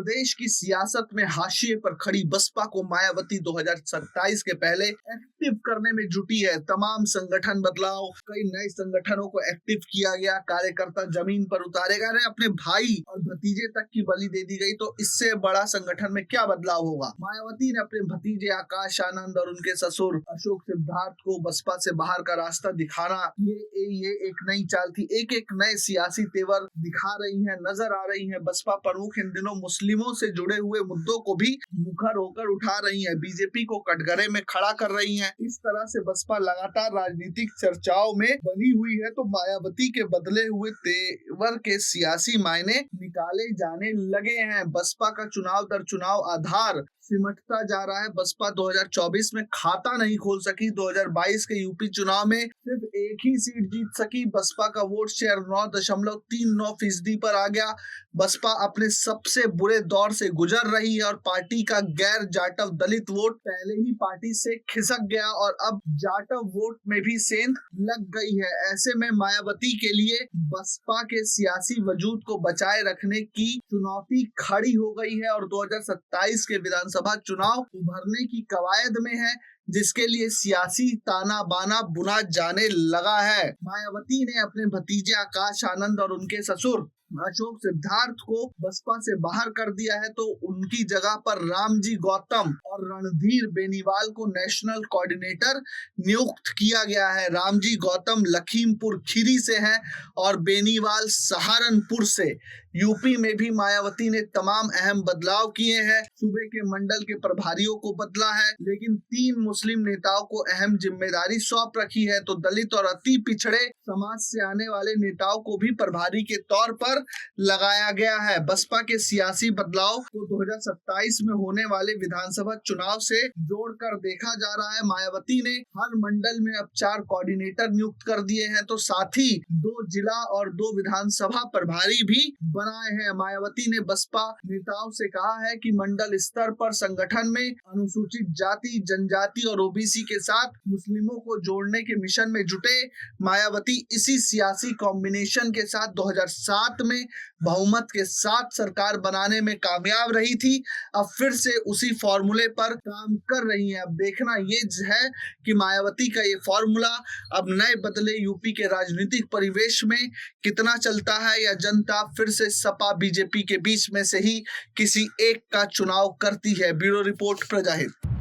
प्रदेश की सियासत में हाशिए पर खड़ी बसपा को मायावती 2027 के पहले एक्टिव करने में जुटी है। तमाम संगठन बदलाव, कई नए संगठनों को एक्टिव किया गया, कार्यकर्ता जमीन पर उतारे गए, अपने भाई और भतीजे तक की बलि दे दी गई। तो इससे बड़ा संगठन में क्या बदलाव होगा? मायावती ने अपने भतीजे आकाश आनंद और उनके ससुर अशोक सिद्धार्थ को बसपा से बाहर का रास्ता दिखाना, ये एक नई चाल थी। एक एक नए सियासी तेवर दिखा रही है, नजर आ रही है। बसपा प्रमुख इन दिनों मुस्लिमों से जुड़े हुए मुद्दों को भी मुखर होकर उठा रही है, बीजेपी को कटघरे में खड़ा कर रही है। इस तरह से बसपा लगातार राजनीतिक चर्चाओं में बनी हुई है। तो मायावती के बदले हुए तेवर के सियासी मायने निकाले जाने लगे हैं। बसपा का चुनाव दर चुनाव आधार सिमटता जा रहा है। बसपा 2024 में खाता नहीं खोल सकी। 2022 के यूपी चुनाव में सिर्फ एक ही सीट जीत सकी। बसपा का वोट शेयर 9.39% पर आ गया। बसपा अपने सबसे बुरे दौर से गुजर रही है और पार्टी का गैर जाटव दलित वोट पहले ही पार्टी से खिसक गया और अब जाटव वोट में भी सेंध लग गई है। ऐसे में मायावती के लिए बसपा के सियासी वजूद को बचाए रखने की चुनौती खड़ी हो गई है और 2027 के विधानसभा चुनाव उभरने की कवायद में है, जिसके लिए सियासी ताना बाना बुना जाने लगा है। मायावती ने अपने भतीजे आकाश आनंद और उनके ससुर अशोक सिद्धार्थ को बसपा से बाहर कर दिया है। तो उनकी जगह पर रामजी गौतम और रणधीर बेनीवाल को नेशनल कोऑर्डिनेटर नियुक्त किया गया है। रामजी गौतम लखीमपुर खीरी से हैं और बेनीवाल सहारनपुर से। यूपी में भी मायावती ने तमाम अहम बदलाव किए हैं। सूबे के मंडल के प्रभारियों को बदला है, लेकिन 3 मुस्लिम नेताओं को अहम जिम्मेदारी सौंप रखी है। तो दलित और अति पिछड़े समाज से आने वाले नेताओं को भी प्रभारी के तौर पर लगाया गया है। बसपा के सियासी बदलाव को 2027 में होने वाले विधानसभा चुनाव से जोड़कर देखा जा रहा है। मायावती ने हर मंडल में अब 4 कोऑर्डिनेटर नियुक्त कर दिए हैं, तो साथ ही 2 जिला और 2 विधानसभा प्रभारी भी बनाए हैं। मायावती ने बसपा नेताओं से कहा है कि मंडल स्तर पर संगठन में अनुसूचित जाति, जनजाति और ओबीसी के साथ मुस्लिमों को जोड़ने के मिशन में जुटे। मायावती इसी सियासी कॉम्बिनेशन के साथ 2007 में बहुमत के साथ सरकार बनाने में कामयाब रही थी। अब फिर से उसी फॉर्मूले पर काम कर रही है। अब देखना ये है कि मायावती का ये फॉर्मूला अब नए बदले यूपी के राजनीतिक परिवेश में कितना चलता है, या जनता फिर से सपा बीजेपी के बीच में से ही किसी एक का चुनाव करती है। Bureau report प्रजाहित।